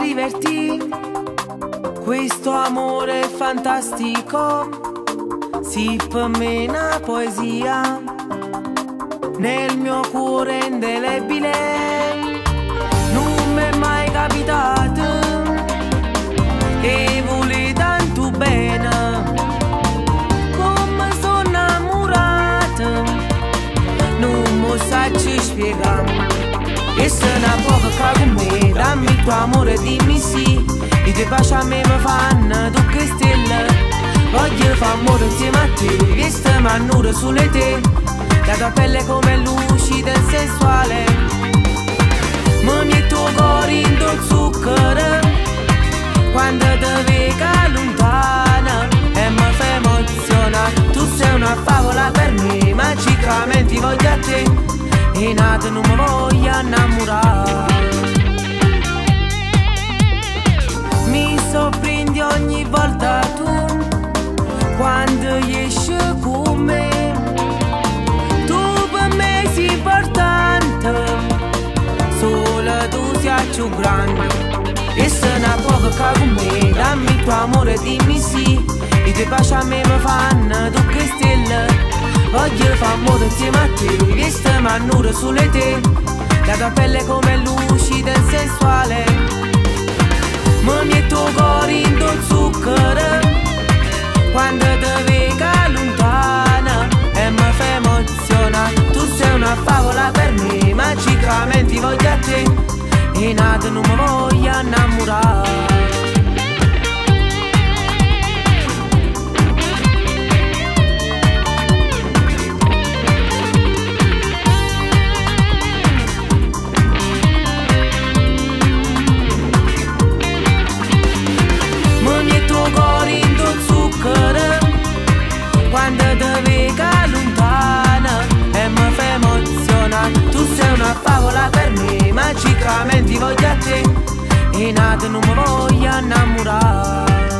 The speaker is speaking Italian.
scriverti questo amore fantastico, sì, per me è una poesia nel mio cuore indelebile. Non mi è mai capitato e vuole tanto bene come sono innamorata, non mi sacci spiegare. E se ne può che con me, dammi il tuo amore, dimmi sì. E ti piace a me mi fanno tu che stelle. Voglio fare amore insieme a te, visto mannure sulle te. La tua pelle come lucida e sensuale. Mi metto il cuore in il zucchero quando ti vedo lontana e mi fai emozionare. Tu sei una favola per me, magicamente voglio a te. E nata non mi voglio innamorare. Mi sorprendi ogni volta tu quando esci con me. Tu per me sei importante, solo tu sei più grande. E se ne può che con me, dammi il tuo amore, dimmi sì. E ti piace a me mi fanno tu che stelle. Voglio fare amore insieme a te, visto mannure sulle te. La tua pelle come lucida e sensuale. Mi metto il cuore in il zucchero quando ti vedo lontana e mi fai emozionare. Tu sei una favola per me, magicamente voglio a te. E nata non mi voglio innamorare. Quando ti vedo lontana e mi fai emozionare. Tu sei una favola per me, magicamente voglio a te. E nata non mi voglio innamorare.